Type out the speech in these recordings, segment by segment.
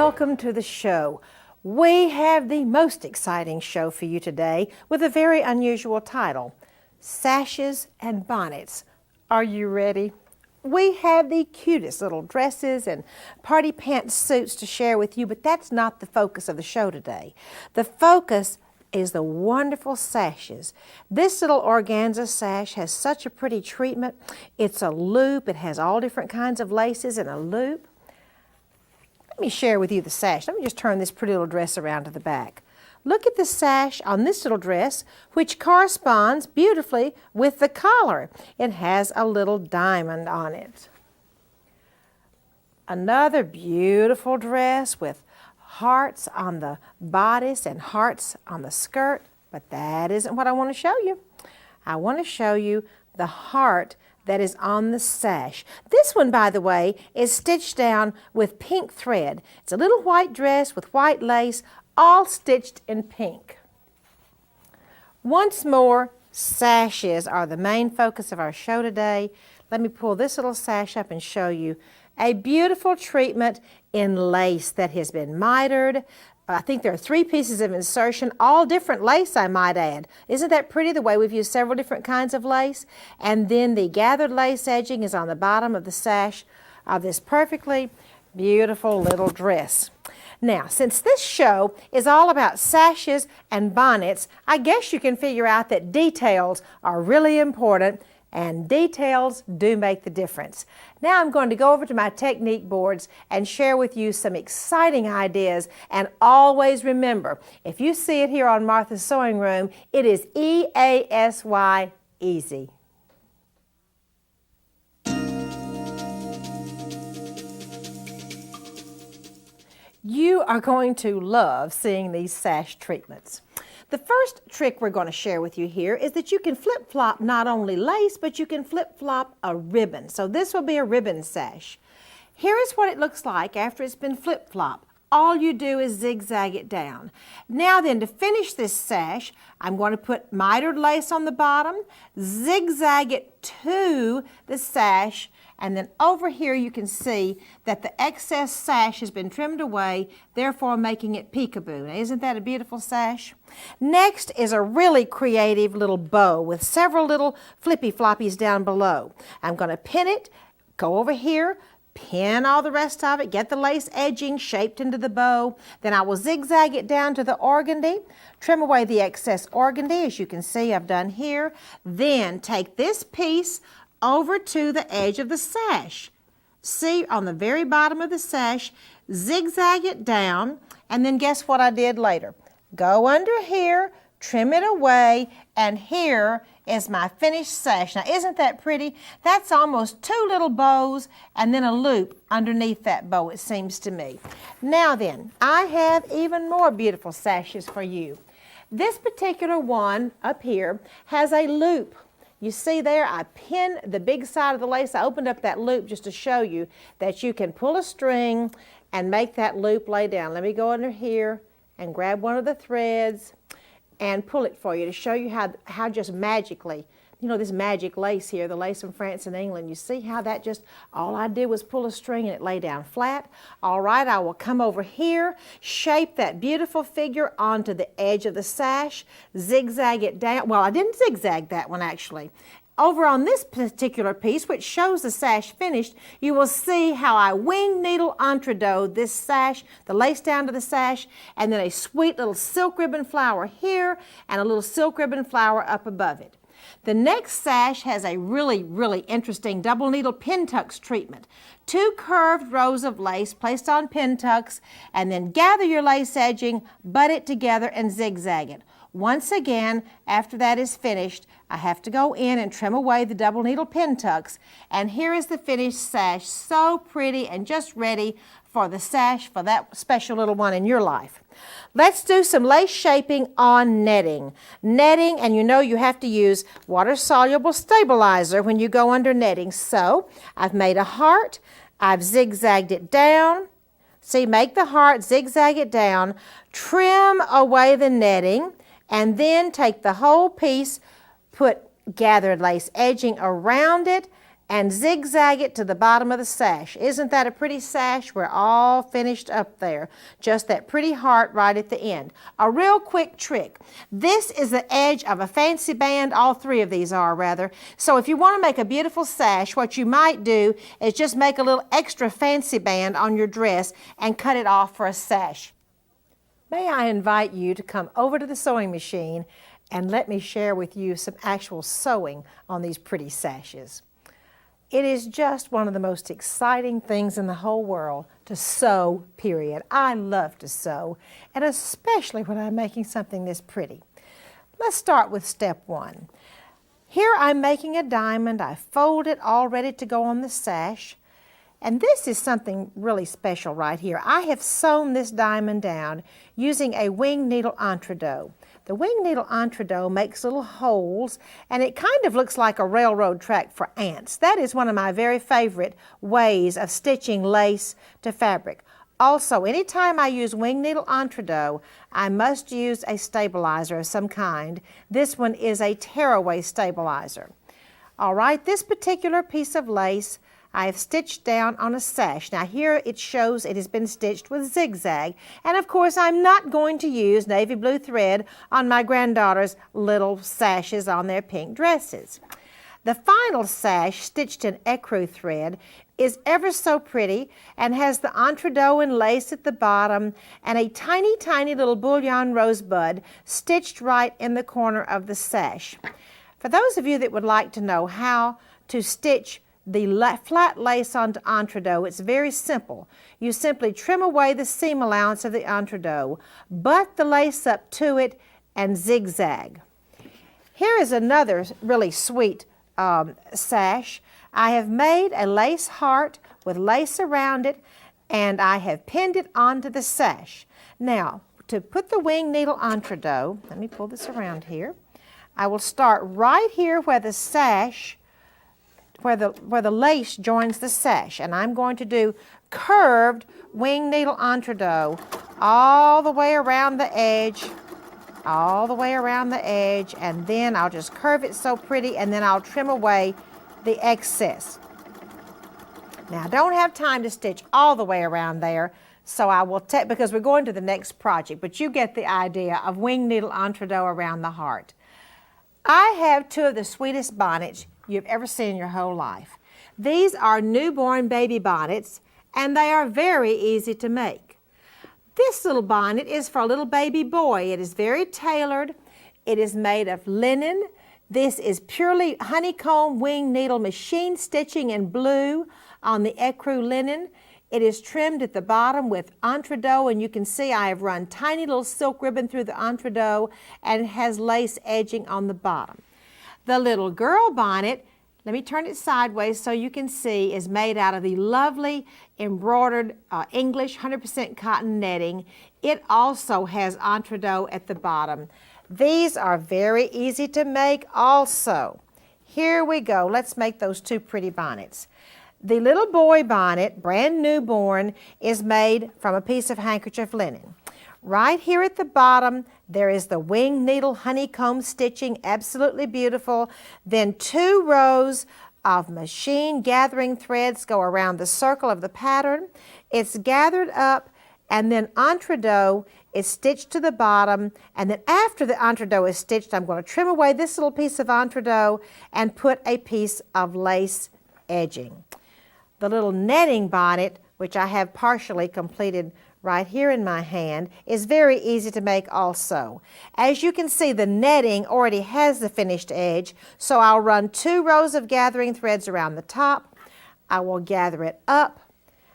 welcome to the show. We have the most exciting show for you today with a very unusual title, Sashes and Bonnets. Are you ready? We have the cutest little dresses and party pants suits to share with you, but that's not the focus of the show today. The focus is the wonderful sashes. This little organza sash has such a pretty treatment. It's a loop. It has all different kinds of laces in a loop. Let me share with you the sash. Let me just turn this pretty little dress around to the back. Look at the sash on this little dress, which corresponds beautifully with the collar. It has a little diamond on it. Another beautiful dress with hearts on the bodice and hearts on the skirt, but that isn't what I want to show you. I want to show you the heart that is on the sash. This one, by the way, is stitched down with pink thread. It's a little white dress with white lace, all stitched in pink. Once more, sashes are the main focus of our show today. Let me pull this little sash up and show you a beautiful treatment in lace that has been mitered. I think there are 3 pieces of insertion, all different lace, I might add. Isn't that pretty, the way we've used several different kinds of lace? And then the gathered lace edging is on the bottom of the sash of this perfectly beautiful little dress. Now, since this show is all about sashes and bonnets, I guess you can figure out that details are really important, and details do make the difference. Now I'm going to go over to my technique boards and share with you some exciting ideas. And always remember, if you see it here on Martha's Sewing Room, it is EASY, easy. You are going to love seeing these sash treatments. The first trick we're going to share with you here is that you can flip-flop not only lace, but you can flip-flop a ribbon. So this will be a ribbon sash. Here is what it looks like after it's been flip-flopped. All you do is zigzag it down. Now then, to finish this sash, I'm going to put mitered lace on the bottom, zigzag it to the sash, and then over here you can see that the excess sash has been trimmed away, therefore making it peekaboo. Now, isn't that a beautiful sash? Next is a really creative little bow with several little flippy floppies down below. I'm going to pin it, go over here, pin all the rest of it, get the lace edging shaped into the bow. Then I will zigzag it down to the organdy, trim away the excess organdy, as you can see I've done here. Then take this piece over to the edge of the sash. See, on the very bottom of the sash, zigzag it down, and then guess what I did later? Go under here, trim it away, and here is my finished sash. Now, isn't that pretty? That's almost 2 little bows and then a loop underneath that bow, it seems to me. Now then, I have even more beautiful sashes for you. This particular one up here has a loop. You see there, I pinned the big side of the lace. I opened up that loop just to show you that you can pull a string and make that loop lay down. Let me go under here and grab one of the threads and pull it for you to show you how just magically, you know, this magic lace here, the lace from France and England, you see how that just, all I did was pull a string and it lay down flat. All right, I will come over here, shape that beautiful figure onto the edge of the sash, zigzag it down. Well, I didn't zigzag that one actually. Over on this particular piece, which shows the sash finished, you will see how I wing needle entredot this sash, the lace down to the sash, and then a sweet little silk ribbon flower here and a little silk ribbon flower up above it. The next sash has a really, really interesting double needle pin tucks treatment. 2 curved rows of lace placed on pin tucks, and then gather your lace edging, butt it together, and zigzag it. Once again, after that is finished, I have to go in and trim away the double needle pin tucks, and here is the finished sash, so pretty and just ready for the sash for that special little one in your life. Let's do some lace shaping on netting. Netting, and you know you have to use water-soluble stabilizer when you go under netting. So I've made a heart, I've zigzagged it down. See, make the heart, zigzag it down, trim away the netting, and then take the whole piece, put gathered lace edging around it, and zigzag it to the bottom of the sash. Isn't that a pretty sash? We're all finished up there. Just that pretty heart right at the end. A real quick trick. This is the edge of a fancy band. All three of these are, rather. So if you want to make a beautiful sash, what you might do is just make a little extra fancy band on your dress and cut it off for a sash. May I invite you to come over to the sewing machine and let me share with you some actual sewing on these pretty sashes. It is just one of the most exciting things in the whole world to sew, period. I love to sew, and especially when I'm making something this pretty. Let's start with step one. Here I'm making a diamond. I fold it all ready to go on the sash. And this is something really special right here. I have sewn this diamond down using a wing needle entredot. The wing needle entredot makes little holes, and it kind of looks like a railroad track for ants. That is one of my very favorite ways of stitching lace to fabric. Also, anytime I use wing needle entredot, I must use a stabilizer of some kind. This one is a tearaway stabilizer. All right, this particular piece of lace I have stitched down on a sash. Now here it shows it has been stitched with zigzag, and of course I'm not going to use navy blue thread on my granddaughter's little sashes on their pink dresses. The final sash, stitched in ecru thread, is ever so pretty and has the entredot and lace at the bottom and a tiny, tiny little bullion rosebud stitched right in the corner of the sash. For those of you that would like to know how to stitch the flat lace onto entredot, it's very simple. You simply trim away the seam allowance of the entredot, butt the lace up to it, and zigzag. Here is another really sweet sash. I have made a lace heart with lace around it, and I have pinned it onto the sash. Now, to put the wing needle entredot, let me pull this around here. I will start right here where the sash where the lace joins the sash, and I'm going to do curved wing needle entredot all the way around the edge, and then I'll just curve it so pretty, and then I'll trim away the excess. Now I don't have time to stitch all the way around there, so I will take, because we're going to the next project, but you get the idea of wing needle entredot around the heart. I have two of the sweetest bonnets you've ever seen in your whole life. These are newborn baby bonnets, and they are very easy to make. This little bonnet is for a little baby boy. It is very tailored. It is made of linen. This is purely honeycomb wing needle machine stitching in blue on the ecru linen. It is trimmed at the bottom with entredot, and you can see I have run tiny little silk ribbon through the entredot, and it has lace edging on the bottom. The little girl bonnet, let me turn it sideways so you can see, is made out of the lovely embroidered English 100% cotton netting. It also has entredot at the bottom. These are very easy to make also. Here we go. Let's make those two pretty bonnets. The little boy bonnet, brand newborn, is made from a piece of handkerchief linen. Right here at the bottom, there is the wing needle honeycomb stitching, absolutely beautiful. Then 2 rows of machine gathering threads go around the circle of the pattern. It's gathered up, and then entredot is stitched to the bottom, and then after the entredot is stitched, I'm going to trim away this little piece of entredot and put a piece of lace edging. The little netting bonnet, which I have partially completed right here in my hand, is very easy to make also. As you can see, the netting already has the finished edge, so I'll run 2 rows of gathering threads around the top. I will gather it up.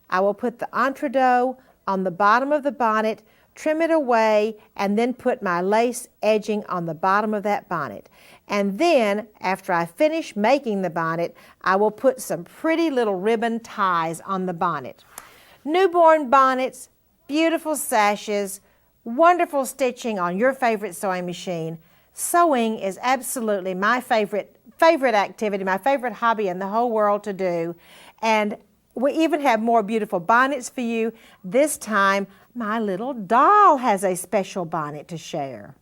I will put the entredot on the bottom of the bonnet, trim it away, and then put my lace edging on the bottom of that bonnet. And then, after I finish making the bonnet, I will put some pretty little ribbon ties on the bonnet. Newborn bonnets, beautiful sashes, wonderful stitching on your favorite sewing machine. Sewing is absolutely my favorite activity, my favorite hobby in the whole world to do. And we even have more beautiful bonnets for you. This time, my little doll has a special bonnet to share.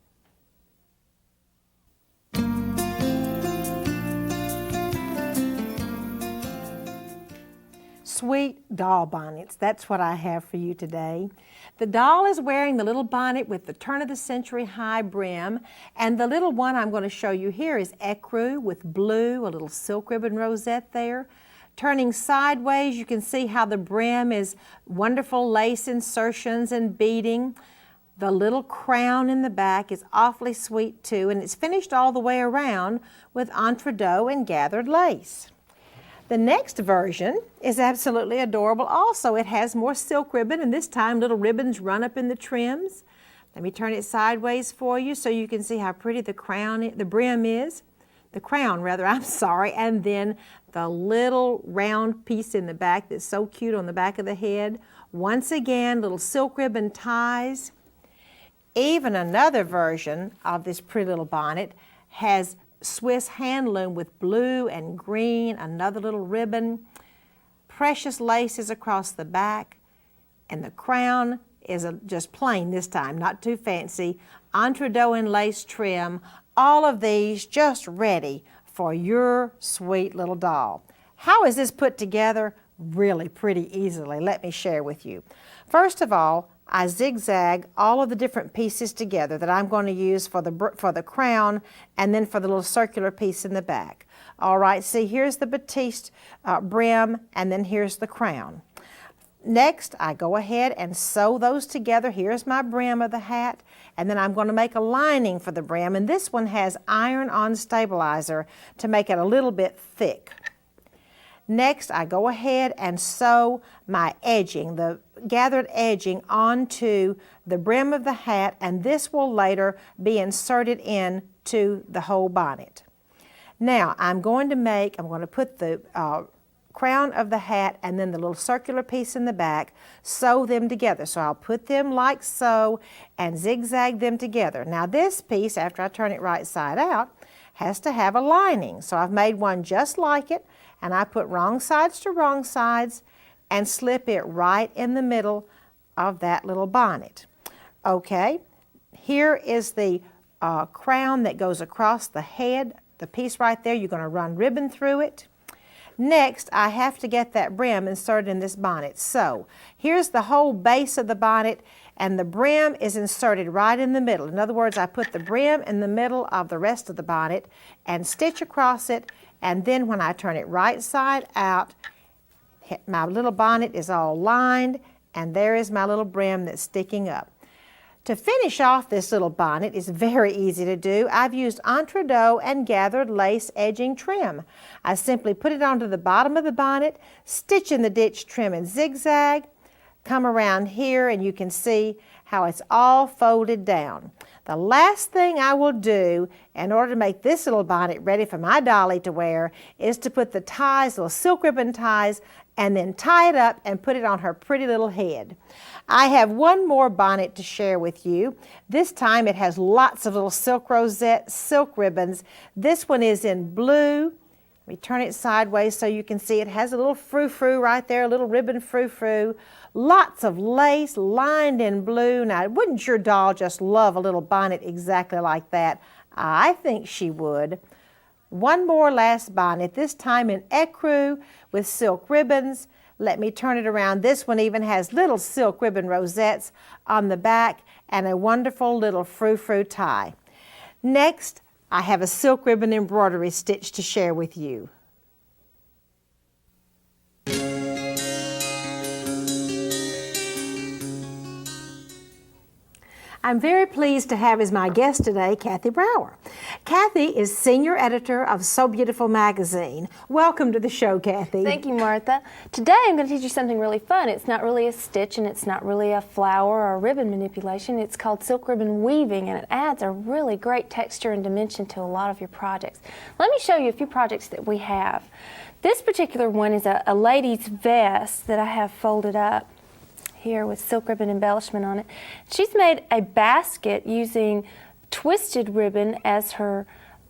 sweet doll bonnets. That's what I have for you today. The doll is wearing the little bonnet with the turn-of-the-century high brim, and the little one I'm going to show you here is ecru with blue, a little silk ribbon rosette there. Turning sideways, you can see how the brim is wonderful lace insertions and beading. The little crown in the back is awfully sweet too, and it's finished all the way around with entredeaux and gathered lace. The next version is absolutely adorable also. It has more silk ribbon, and this time little ribbons run up in the trims. Let me turn it sideways for you so you can see how pretty the brim is. The crown rather, I'm sorry, and then the little round piece in the back that's so cute on the back of the head. Once again, little silk ribbon ties. Even another version of this pretty little bonnet has Swiss hand loom with blue and green, another little ribbon, precious laces across the back, and the crown is just plain this time, not too fancy, entredeaux and lace trim. All of these just ready for your sweet little doll. How is this put together? Really pretty easily. Let me share with you. First of all, I zigzag all of the different pieces together that I'm going to use for the crown and then for the little circular piece in the back. All right, see, here's the batiste brim, and then here's the crown. Next, I go ahead and sew those together. Here's my brim of the hat, and then I'm going to make a lining for the brim, and this one has iron-on stabilizer to make it a little bit thick. Next, I go ahead and sew my edging, the gathered edging, onto the brim of the hat, and this will later be inserted into the whole bonnet. Now, I'm going to put the crown of the hat and then the little circular piece in the back, sew them together. So I'll put them like so and zigzag them together. Now this piece, after I turn it right side out, has to have a lining. So I've made one just like it, and I put wrong sides to wrong sides and slip it right in the middle of that little bonnet. Okay, here is the crown that goes across the head, the piece right there. You're going to run ribbon through it. Next, I have to get that brim inserted in this bonnet. So here's the whole base of the bonnet, and the brim is inserted right in the middle. In other words, I put the brim in the middle of the rest of the bonnet and stitch across it, and then when I turn it right side out, my little bonnet is all lined, and there is my little brim that's sticking up. To finish off this little bonnet is very easy to do. I've used entredeaux and gathered lace edging trim. I simply put it onto the bottom of the bonnet, stitch in the ditch trim and zigzag, come around here, and you can see how it's all folded down. The last thing I will do in order to make this little bonnet ready for my dolly to wear is to put the ties, little silk ribbon ties, and then tie it up and put it on her pretty little head. I have one more bonnet to share with you. This time it has lots of little silk rosette, silk ribbons. This one is in blue. Let me turn it sideways so you can see it has a little frou-frou right there, a little ribbon frou-frou. Lots of lace lined in blue. Now, wouldn't your doll just love a little bonnet exactly like that? I think she would. One more last bonnet, this time in ecru with silk ribbons. Let me turn it around. This one even has little silk ribbon rosettes on the back and a wonderful little frou-frou tie. Next, I have a silk ribbon embroidery stitch to share with you. I'm very pleased to have as my guest today Kathy Brower. Kathy is senior editor of So Beautiful magazine. Welcome to the show, Kathy. Thank you, Martha. Today I'm going to teach you something really fun. It's not really a stitch and it's not really a flower or a ribbon manipulation. It's called silk ribbon weaving, and it adds a really great texture and dimension to a lot of your projects. Let me show you a few projects that we have. This particular one is a lady's vest that I have folded up here with silk ribbon embellishment on it. She's made a basket using twisted ribbon as her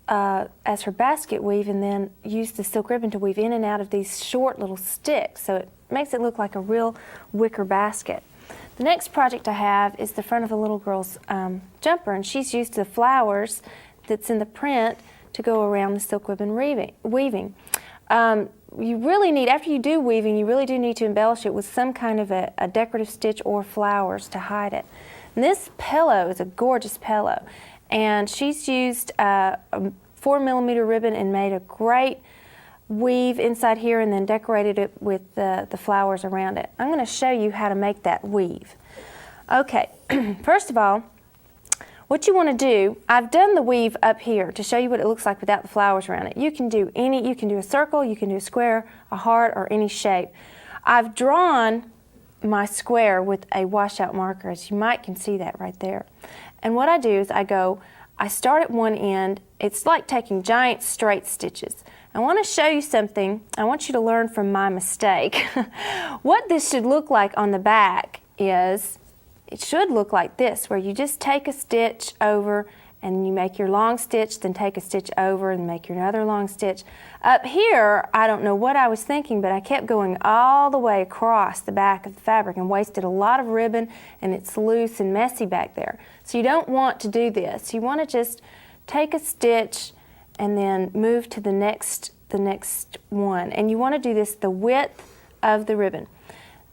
basket weave, and then used the silk ribbon to weave in and out of these short little sticks, so it makes it look like a real wicker basket. The next project I have is the front of a little girl's jumper, and she's used the flowers that's in the print to go around the silk ribbon weaving. you really need, after you do weaving, you really do need to embellish it with some kind of a decorative stitch or flowers to hide it. And this pillow is a gorgeous pillow, and she's used a 4mm ribbon and made a great weave inside here and then decorated it with the flowers around it. I'm going to show you how to make that weave. Okay, first of all, what you want to do, I've done the weave up here to show you what it looks like without the flowers around it. You can do a circle, you can do a square, a heart, or any shape. I've drawn my square with a washout marker, as you might can see that right there. And what I do is I start at one end. It's like taking giant straight stitches. I want to show you something. I want you to learn from my mistake. What this should look like on the back is, it should look like this, where you just take a stitch over and you make your long stitch, then take a stitch over and make your another long stitch. Up here, I don't know what I was thinking, but I kept going all the way across the back of the fabric and wasted a lot of ribbon, and it's loose and messy back there. So you don't want to do this. You want to just take a stitch and then move to the next one. And you want to do this the width of the ribbon.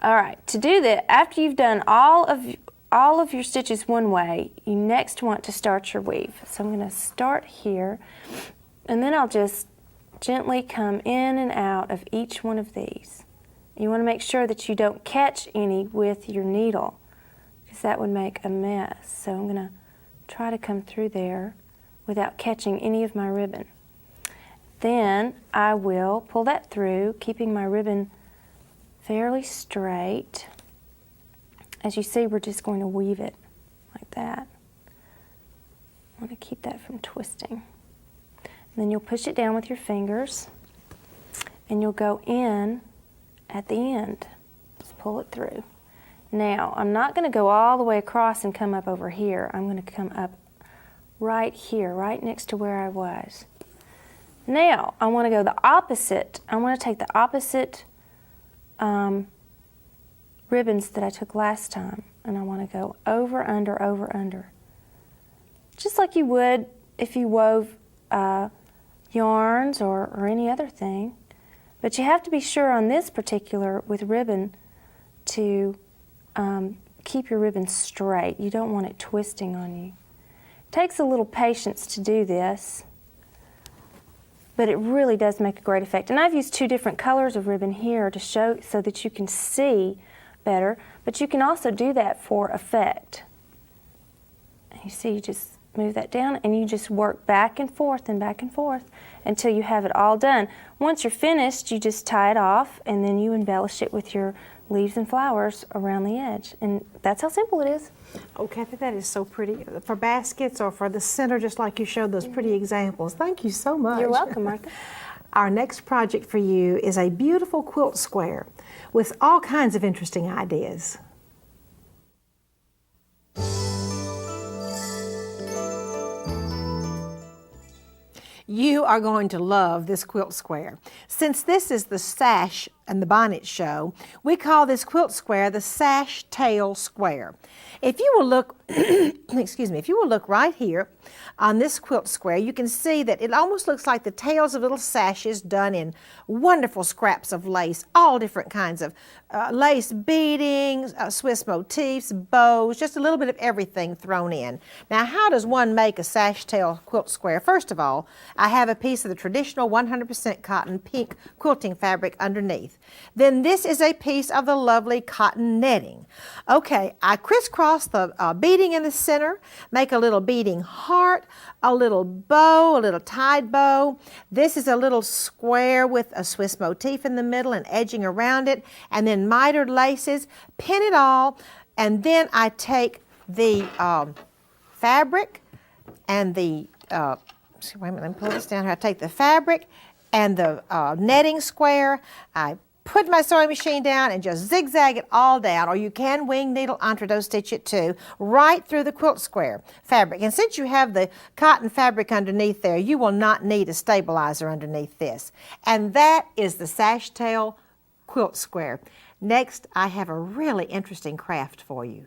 All right, to do that, after you've done all of your stitches one way, you next want to start your weave. So I'm going to start here, and then I'll just gently come in and out of each one of these. You want to make sure that you don't catch any with your needle, because that would make a mess. So I'm going to try to come through there without catching any of my ribbon. Then I will pull that through, keeping my ribbon fairly straight. As you see, we're just going to weave it like that. I want to keep that from twisting. And then you'll push it down with your fingers, and you'll go in at the end. Just pull it through. Now, I'm not going to go all the way across and come up over here. I'm going to come up right here, right next to where I was. Now, I want to go the opposite. I want to take the opposite ribbons that I took last time, and I want to go over, under, over, under. Just like you would if you wove yarns or any other thing. But you have to be sure on this particular with ribbon to keep your ribbon straight. You don't want it twisting on you. It takes a little patience to do this, but it really does make a great effect. And I've used two different colors of ribbon here to show so that you can see better, but you can also do that for effect. And you see, you just move that down and you just work back and forth until you have it all done. Once you're finished, you just tie it off and then you embellish it with your leaves and flowers around the edge. And that's how simple it is. Oh, Kathy, that is so pretty. For baskets or for the center, just like you showed those pretty examples. Thank you so much. You're welcome, Martha. Our next project for you is a beautiful quilt square with all kinds of interesting ideas. You are going to love this quilt square. Since this is the Sash and the Bonnet show, we call this quilt square the Sash Tail Square. If you will look, excuse me, if you will look right here on this quilt square, you can see that it almost looks like the tails of little sashes done in wonderful scraps of lace, all different kinds of lace beadings, Swiss motifs, bows, just a little bit of everything thrown in. Now, how does one make a sash tail quilt square? First of all, I have a piece of the traditional 100% cotton pink quilting fabric underneath. Then this is a piece of the lovely cotton netting. Okay, I crisscross the beading in the center, make a little beading heart, a little bow, a little tied bow. This is a little square with a Swiss motif in the middle and edging around it, and then mitered laces, pin it all, and then I take the fabric and the, wait a minute, let me pull this down here. I take the fabric and the netting square, I put my sewing machine down and just zigzag it all down, or you can wing needle entrecôte stitch it too, right through the quilt square fabric. And since you have the cotton fabric underneath there, you will not need a stabilizer underneath this. And that is the sash tail quilt square. Next, I have a really interesting craft for you.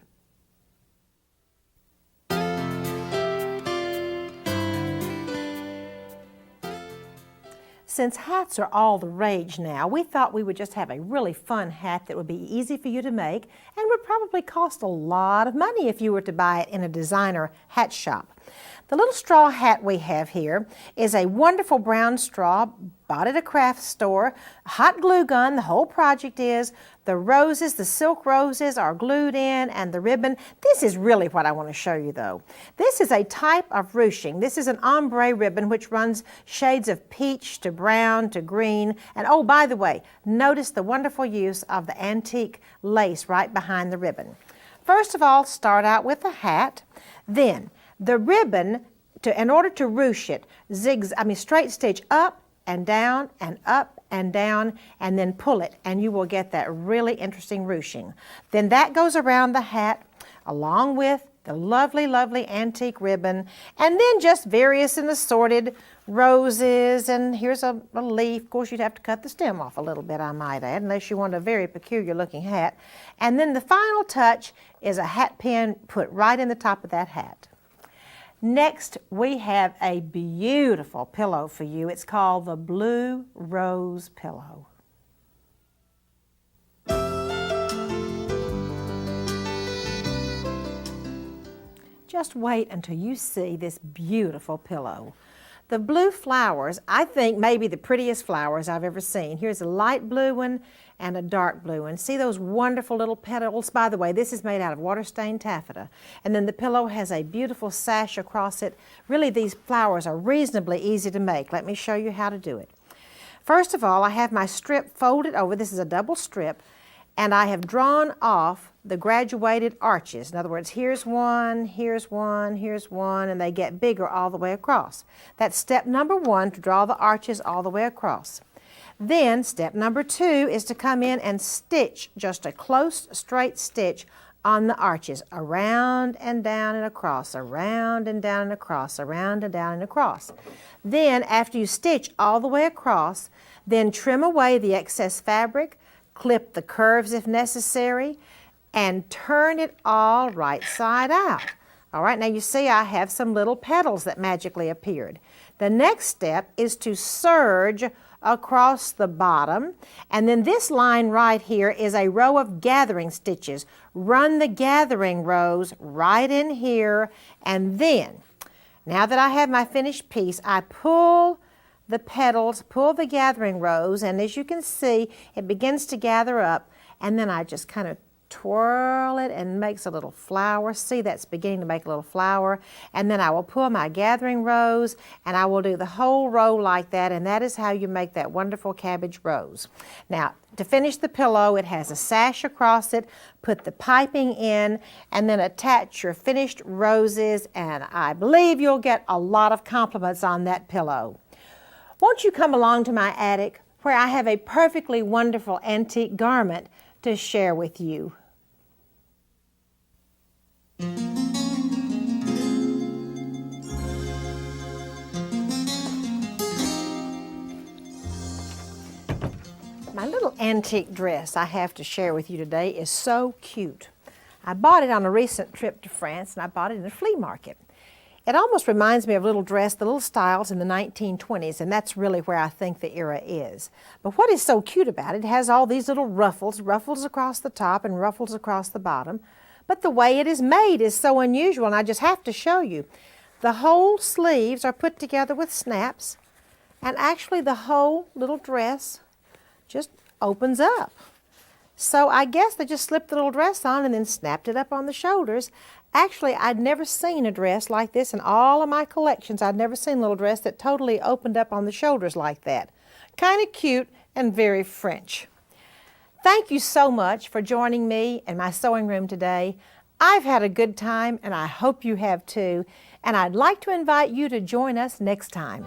since hats are all the rage now, we thought we would just have a really fun hat that would be easy for you to make and would probably cost a lot of money if you were to buy it in a designer hat shop. The little straw hat we have here is a wonderful brown straw, bought at a craft store, hot glue gun, the whole project is. The roses, the silk roses are glued in, and the ribbon. This is really what I want to show you though. This is a type of ruching. This is an ombre ribbon which runs shades of peach to brown to green. And oh, by the way, notice the wonderful use of the antique lace right behind the ribbon. First of all, start out with the hat. Then the ribbon, in order to ruche it, straight stitch up and down and up and down, and then pull it, and you will get that really interesting ruching. Then that goes around the hat along with the lovely, lovely antique ribbon, and then just various and assorted roses, and here's a leaf. Of course, you'd have to cut the stem off a little bit, I might add, unless you want a very peculiar looking hat. And then the final touch is a hat pin put right in the top of that hat. Next, we have a beautiful pillow for you. It's called the Blue Rose Pillow. Just wait until you see this beautiful pillow. The blue flowers, I think, may be the prettiest flowers I've ever seen. Here's a light blue one and a dark blue one. See those wonderful little petals? By the way, this is made out of water-stained taffeta. And then the pillow has a beautiful sash across it. Really, these flowers are reasonably easy to make. Let me show you how to do it. First of all, I have my strip folded over. This is a double strip. And I have drawn off the graduated arches. In other words, here's one, here's one, here's one, and they get bigger all the way across. That's step number one, to draw the arches all the way across. Then step number two is to come in and stitch just a close straight stitch on the arches, around and down and across, around and down and across, around and down and across. Then after you stitch all the way across, then trim away the excess fabric, clip the curves if necessary, and turn it all right side out. All right, now you see I have some little petals that magically appeared. The next step is to serge across the bottom, and then this line right here is a row of gathering stitches. Run the gathering rows right in here, and then, now that I have my finished piece, I pull the petals, pull the gathering rows, and as you can see, it begins to gather up, and then I just kind of twirl it and makes a little flower. See, that's beginning to make a little flower. And then I will pull my gathering rows, and I will do the whole row like that, and that is how you make that wonderful cabbage rose. Now, to finish the pillow, it has a sash across it. Put the piping in, and then attach your finished roses, and I believe you'll get a lot of compliments on that pillow. Won't you come along to my attic, where I have a perfectly wonderful antique garment to share with you. My little antique dress I have to share with you today is so cute. I bought it on a recent trip to France, and I bought it in a flea market. It almost reminds me of a little dress, the little styles in the 1920s, and that's really where I think the era is. But what is so cute about it, it has all these little ruffles across the top and ruffles across the bottom. But the way it is made is so unusual, and I just have to show you. The whole sleeves are put together with snaps, and actually the whole little dress just opens up. So I guess they just slipped the little dress on and then snapped it up on the shoulders. Actually, I'd never seen a dress like this in all of my collections. I'd never seen a little dress that totally opened up on the shoulders like that. Kind of cute and very French. Thank you so much for joining me in my sewing room today. I've had a good time, and I hope you have too. And I'd like to invite you to join us next time.